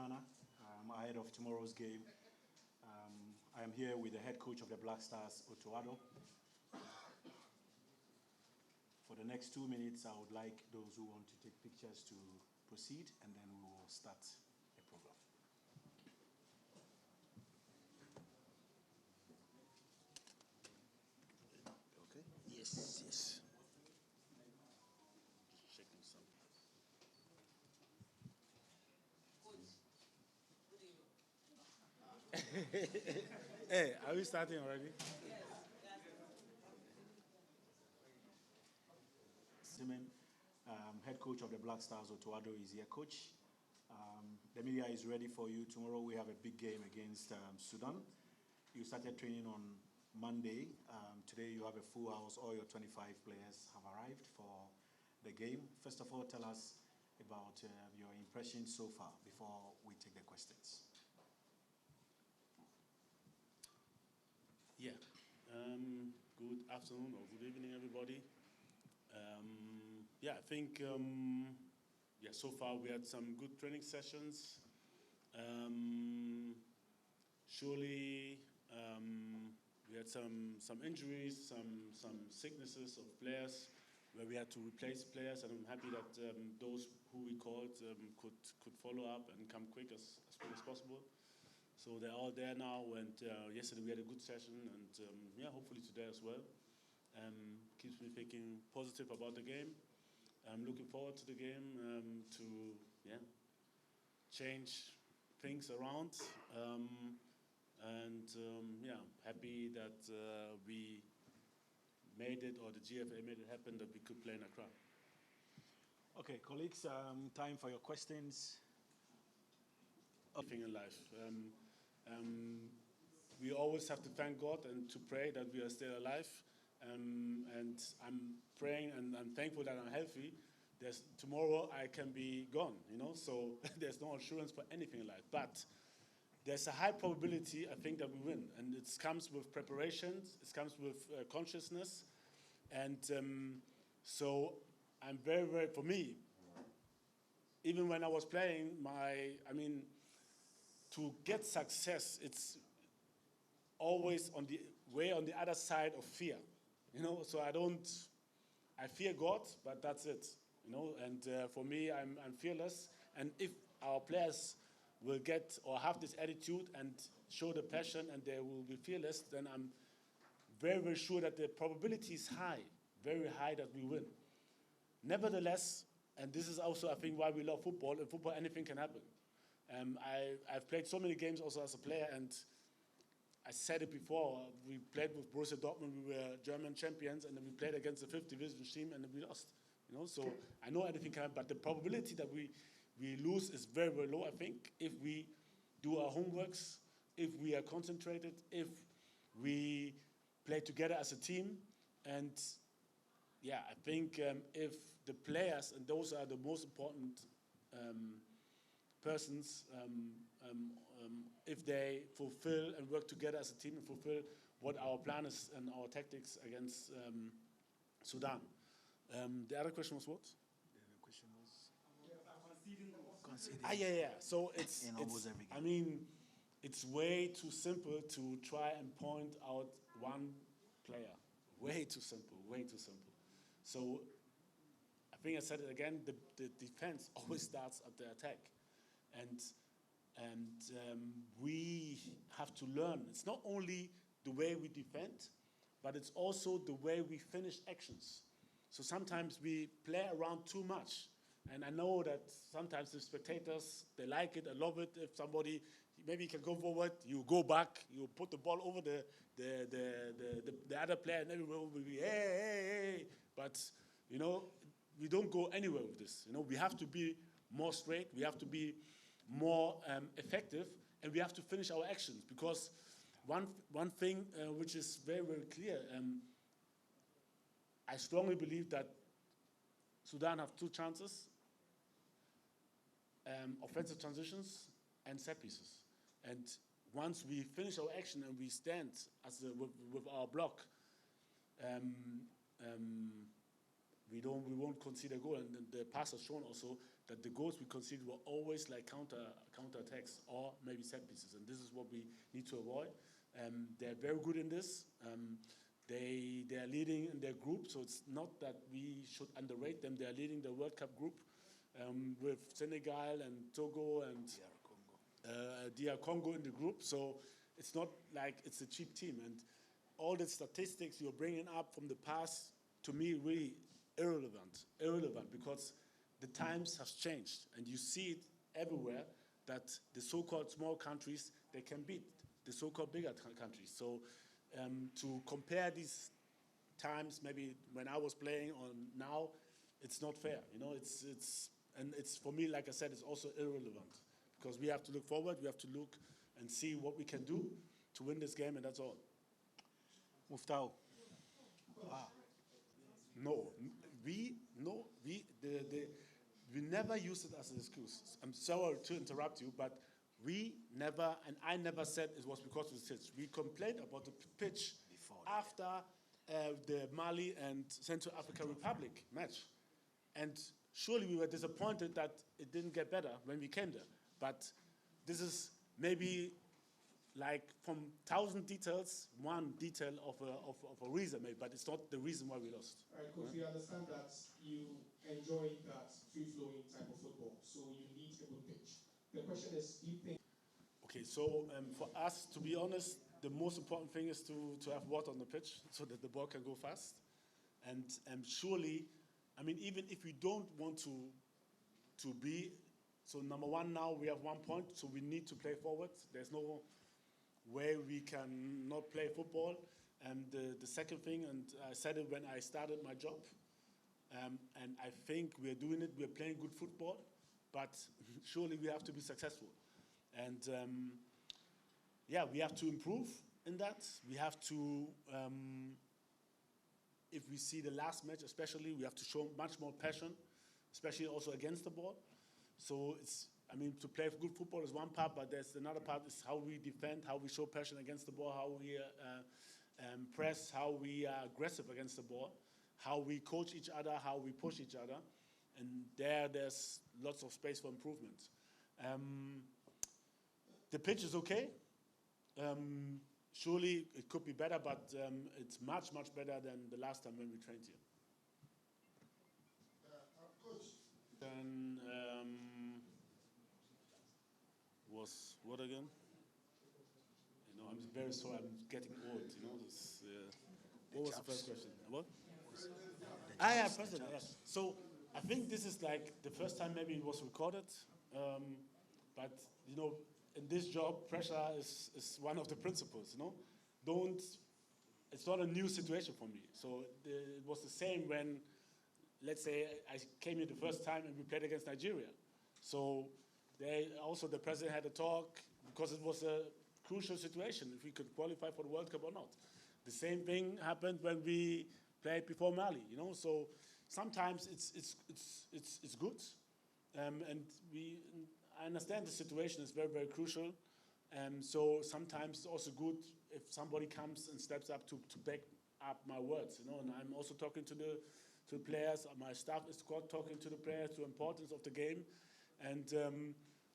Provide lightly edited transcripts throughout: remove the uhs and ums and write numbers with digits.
Ghana ahead of tomorrow's game. I am here with the head coach of the Black Stars, Otto Addo. For the next 2 minutes, I would like those who want to take pictures to proceed, and then we will start the program. Okay. Yes, yes. Checking something. Hey, are we starting already? Simon, head coach of the Black Stars, Otto Addo, is here. Coach, the media is ready for you. Tomorrow we have a big game against Sudan. You started training on Monday. Today you have a full house. All your 25 players have arrived for the game. First of all, tell us about your impressions so far before we take the questions. Yeah. Good afternoon or good evening, everybody. I think so far we had some good training sessions. Surely we had some injuries, some sicknesses of players where we had to replace players, and I'm happy that those who we called could follow up and come quick as quick as possible. So they're all there now, and yesterday we had a good session, and hopefully today as well. Keeps me thinking positive about the game. I'm looking forward to the game to change things around, happy that we made it, or the GFA made it happen, that we could play in Accra. Okay, colleagues, time for your questions. Everything in life. We always have to thank God and to pray that we are still alive. And I'm praying and I'm thankful that I'm healthy. Tomorrow I can be gone, so there's no assurance for anything in life. But there's a high probability, I think, that we win. And it comes with preparations, it comes with consciousness. And so I'm very, very, for me, even when I was playing, to get success, it's always on the other side of fear. So I fear God, but that's it. And for me, I'm fearless. And if our players will get or have this attitude and show the passion and they will be fearless, then I'm very, very sure that the probability is high, very high, that we win. Nevertheless, and this is also, I think, why we love football. In football, anything can happen. I've played so many games also as a player, and I said it before, we played with Borussia Dortmund, we were German champions, and then we played against the 5th division team, and then we lost. So I know anything can happen, but the probability that we lose is very, very low, I think, if we do our homeworks, if we are concentrated, if we play together as a team. And I think if the players, and those are the most important persons, if they fulfill and work together as a team and fulfill what our plan is and our tactics against Sudan. The other question was what? The other question was conceding. So it's almost every game. It's way too simple to try and point out one player. Way too simple. So I think I said it again, the defense always starts at the attack. And we have to learn. It's not only the way we defend, but it's also the way we finish actions. So sometimes we play around too much. And I know that sometimes the spectators, they like it, they love it. If somebody maybe can go forward, you go back, you put the ball over the other player, and everyone will be, hey. But, we don't go anywhere with this. We have to be more straight, we have to be more effective, and we have to finish our actions. Because one thing which is very, very clear, I strongly believe that Sudan have 2 chances, offensive transitions and set pieces. And once we finish our action and we stand with our block, we won't concede a goal. And the past has shown also that the goals we conceded were always like counter attacks or maybe set pieces. And this is what we need to avoid. They're very good in this. They are leading in their group, so it's not that we should underrate them. They are leading the World Cup group with Senegal and Togo and DR Congo in the group. So it's not like it's a cheap team. And all the statistics you're bringing up from the past, to me, really irrelevant, because the times have changed, and you see it everywhere that the so-called small countries, they can beat the so-called bigger countries. So to compare these times, maybe when I was playing or now, it's not fair. You know, it's for me, like I said, it's also irrelevant, because we have to look forward, we have to look and see what we can do to win this game, and that's all. Muftau. We never use it as an excuse. I'm sorry to interrupt you, but we never, and I never said it was because of the pitch. We complained about the pitch after the Mali and Central African Republic match. And surely we were disappointed that it didn't get better when we came there. But this is maybe like from 1,000 details, one detail of a reason maybe, but it's not the reason why we lost. All right, Coach, we understand that you enjoy that free-flowing type of football, so you need a good pitch. The question is, do you think... Okay, so for us, to be honest, the most important thing is to have water on the pitch so that the ball can go fast. And surely, I mean, even if we don't want to be, so number one now, we have 1 point, so we need to play forward. There's no way we can not play football. And the second thing, and I said it when I started my job, and I think we're doing it, we're playing good football, but surely we have to be successful. And yeah, we have to improve in that. We have to, if we see the last match especially, we have to show much more passion, especially also against the ball. So it's, I mean, to play good football is one part, but there's another part is how we defend, how we show passion against the ball, how we press, how we are aggressive against the ball, how we coach each other, how we push each other. And there's lots of space for improvement. The pitch is okay. Surely it could be better, but it's much, much better than the last time when we trained here. Coach. Then was what again? You know, I'm very sorry. I'm getting old. You know, this, what was the first question? What? Yeah, president. Yes. So I think this is like the first time maybe it was recorded, but you know, in this job, pressure is one of the principles. You know, it's not a new situation for me. So it was the same when, let's say, I came here the first time and we played against Nigeria. So the president had a talk because it was a crucial situation if we could qualify for the World Cup or not. The same thing happened when we played before Mali. You know, so sometimes it's good, and I understand the situation is very, very crucial. So sometimes it's also good if somebody comes and steps up to back up my words, you know. And I'm also talking to the players. My staff is talking to the players, the importance of the game. And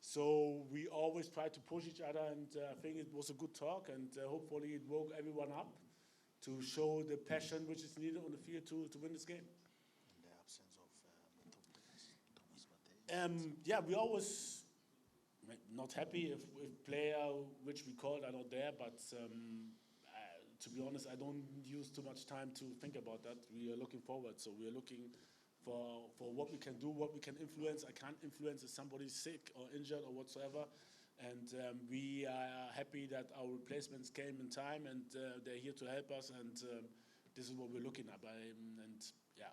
so we always try to push each other. And I think it was a good talk. And hopefully it woke everyone up to show the passion which is needed on the field to win this game. In the absence of Thomas Partey. Yeah, we always not happy if player which we called are not there, but to be honest, I don't use too much time to think about that. We are looking forward, so we are looking for what we can do, what we can influence. I can't influence if somebody's sick or injured or whatsoever, and we are happy that our replacements came in time, and they're here to help us, and this is what we're looking at. And yeah,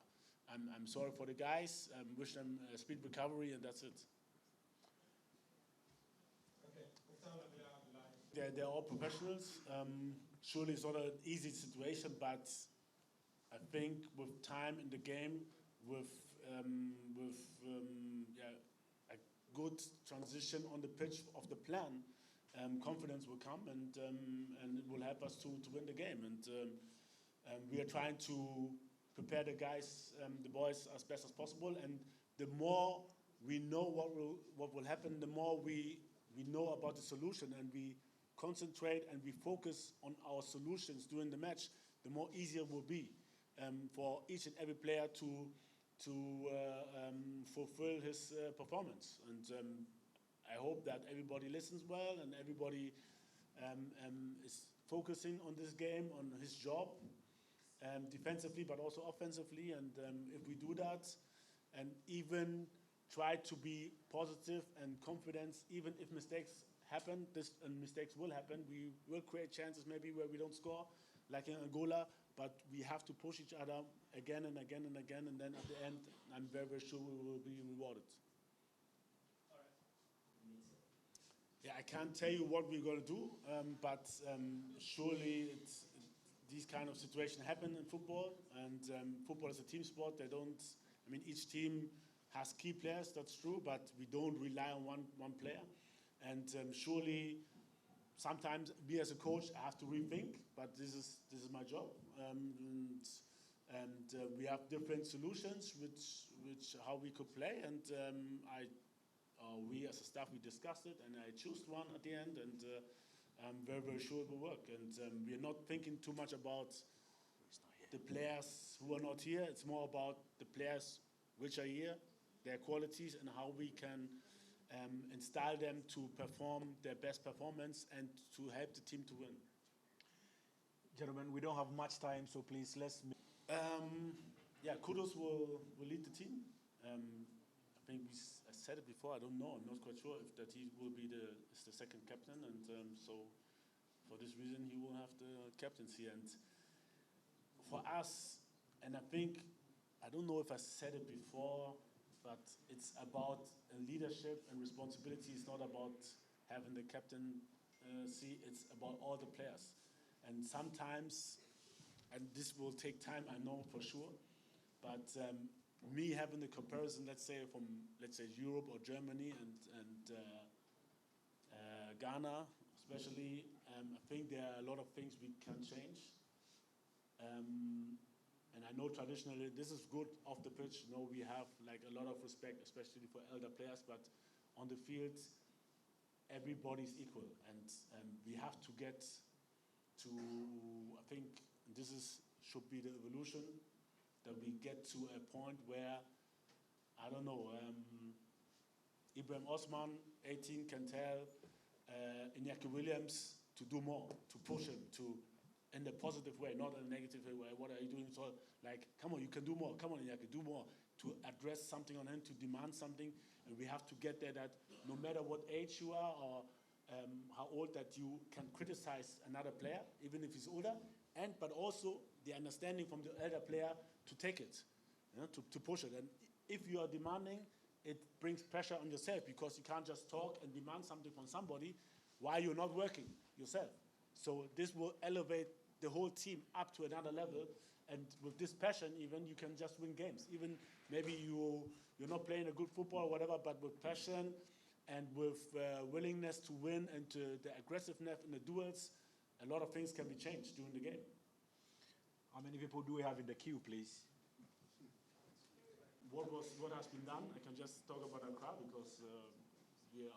I'm sorry for the guys. Wish them a speed recovery, and that's it. They're all professionals. Surely it's not an easy situation, but I think with time in the game, with a good transition on the pitch of the plan, confidence will come, and it will help us to win the game. And we are trying to prepare the guys, the boys, as best as possible. And the more we know what will happen, the more we know about the solution, and we concentrate and we focus on our solutions during the match, the more easier it will be for each and every player to fulfill his performance. And I hope that everybody listens well and everybody is focusing on this game, on his job, defensively but also offensively. And if we do that, and even try to be positive and confident, even if mistakes happen, and mistakes will happen, we will create chances maybe where we don't score, like in Angola, but we have to push each other again and again and again, and then at the end, I'm very, very sure we will be rewarded. All right. Yeah, I can't tell you what we're going to do, but surely these kind of situations happen in football, and football is a team sport. Each team has key players, that's true, but we don't rely on one player. And surely, sometimes me as a coach, I have to rethink, but this is my job. We have different solutions, which how we could play, and we as a staff, we discussed it, and I chose one at the end, and I'm very, very sure it will work. And we are not thinking too much about the players who are not here. It's more about the players which are here, their qualities, and how we can install them to perform their best performance and to help the team to win. Gentlemen, we don't have much time, so please let's. Kudos will lead the team. I think I said it before. I don't know. I'm not quite sure if that he will be the second captain, and so for this reason he will have the captaincy. And for us, and I think I don't know if I said it before, but it's about leadership and responsibility. It's not about having the captaincy. It's about all the players. And sometimes, and this will take time, I know for sure, but me having the comparison, let's say Europe or Germany and Ghana, especially, I think there are a lot of things we can change. And I know traditionally this is good off the pitch. We have like a lot of respect, especially for elder players, but on the field, everybody's equal, and we have to get to. I think should be the evolution, that we get to a point where, I don't know, Ibrahim Osman, 18, can tell Iñaki Williams to do more, to push him, in a positive way, not in a negative way. What are you doing? So, like, come on, you can do more. Come on, Iñaki, do more. To address something on him, to demand something. And we have to get there that no matter what age you are or how old, that you can criticize another player, even if he's older, but also the understanding from the elder player to take it, to push it. And if you are demanding, it brings pressure on yourself, because you can't just talk and demand something from somebody while you're not working yourself. So this will elevate the whole team up to another level, and with this passion, even you can just win games. Even maybe you're not playing a good football or whatever, but with passion and with willingness to win and to the aggressiveness in the duels, a lot of things can be changed during the game. How many people do we have in the queue, please? What has been done? I can just talk about our crowd, because we're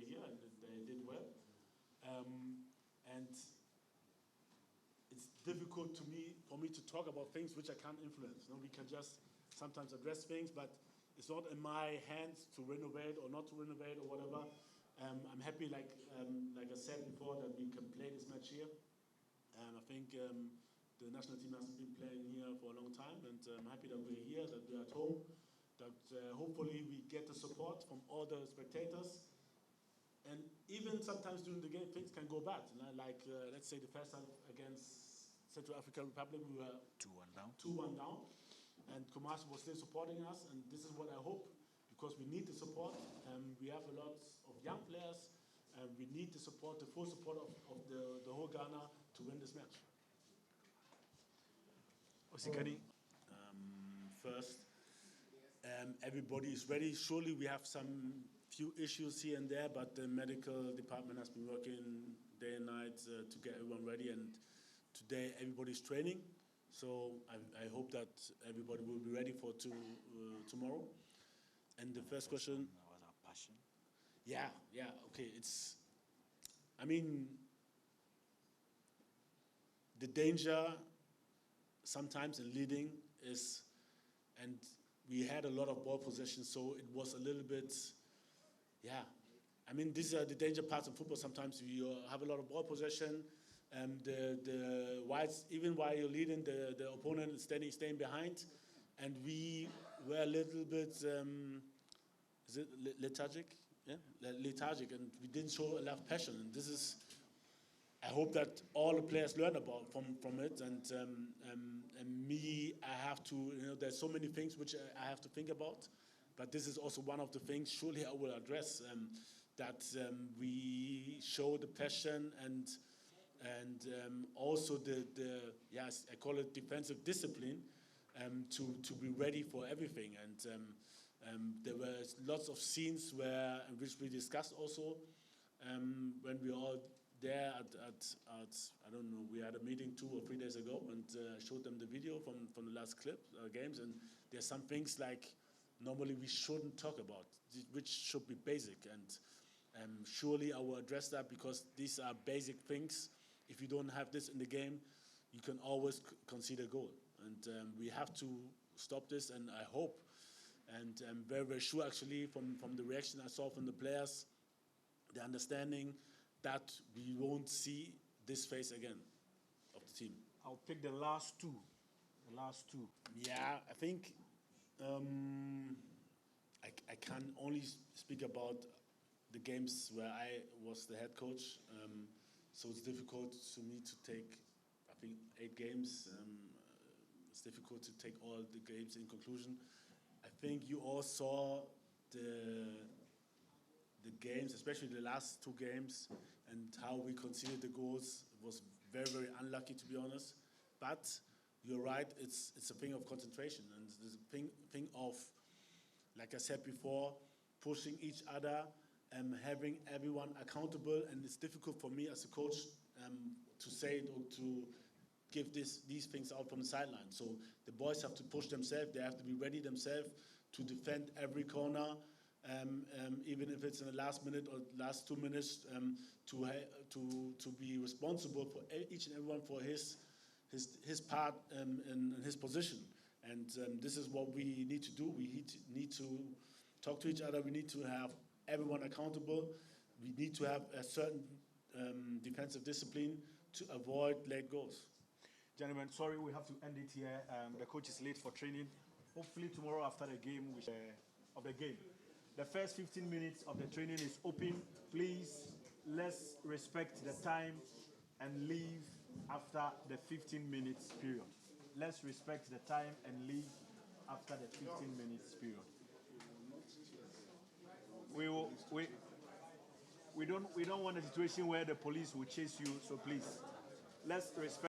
here and they did well. And it's difficult for me to talk about things which I can't influence. We can just sometimes address things, but it's not in my hands to renovate or not to renovate or whatever. I'm happy, like I said before, that we can play this match here. I think the national team has been playing here for a long time, and I'm happy that we're here, that we're at home, that hopefully we get the support from all the spectators. And even sometimes during the game, things can go bad. Like, let's say the first time against Central African Republic, we were 2-1 down. 2-1 down. And Kumasi was still supporting us, and this is what I hope, because we need the support. We have a lot of young players, and we need the support, the full support of the whole Ghana to win this match. Osikani? First, everybody is ready. Surely we have some few issues here and there, but the medical department has been working day and night to get everyone ready. And today everybody's training. So I hope that everybody will be ready for tomorrow. And the first question, What our passion? yeah, okay. I mean, the danger sometimes in leading is, and we had a lot of ball possession, so it was a little bit, yeah. I mean, these are the danger parts of football. Sometimes you have a lot of ball possession, and even while you're leading, the opponent is staying behind, and we were a little bit, is it lethargic? Yeah, lethargic, and we didn't show enough passion. And this is, I hope that all the players learn about from it, and me, I have to, there's so many things which I have to think about, but this is also one of the things surely I will address, that we show the passion and also the yes, I call it defensive discipline, to be ready for everything. And there were lots of scenes which we discussed also, when we all there at I don't know, we had a meeting 2 or 3 days ago, and showed them the video from the last games, and there's some things like normally we shouldn't talk about, which should be basic, and surely I will address that, because these are basic things. If you don't have this in the game, you can always concede a goal, and we have to stop this, and I hope, and I'm very, very sure actually from the reaction I saw from the players, the understanding that we won't see this phase again of the team. I'll pick the last two. The last two. Yeah, I think I can only speak about the games where I was the head coach. So it's difficult to me to take, I think, 8 games. It's difficult to take all the games in conclusion. I think you all saw the games, especially the last 2 games, and how we conceded the goals. It was very, very unlucky, to be honest. But you're right, it's a thing of concentration, and it's a thing of, like I said before, pushing each other, having everyone accountable. And it's difficult for me as a coach to say it or to give these things out from the sideline. So the boys have to push themselves. They have to be ready themselves to defend every corner, even if it's in the last minute or last 2 minutes, to be responsible for each and everyone for his part in his position. And this is what we need to do. We need to talk to each other. We need to have everyone accountable. We need to have a certain defensive discipline to avoid late goals. Gentlemen, sorry, we have to end it here. The coach is late for training. Hopefully tomorrow after the game, of the game. The first 15 minutes of the training is open. Please, let's respect the time and leave after the 15 minutes period. Let's respect the time and leave after the 15 minutes period. We don't want a situation where the police will chase you, so please, let's respect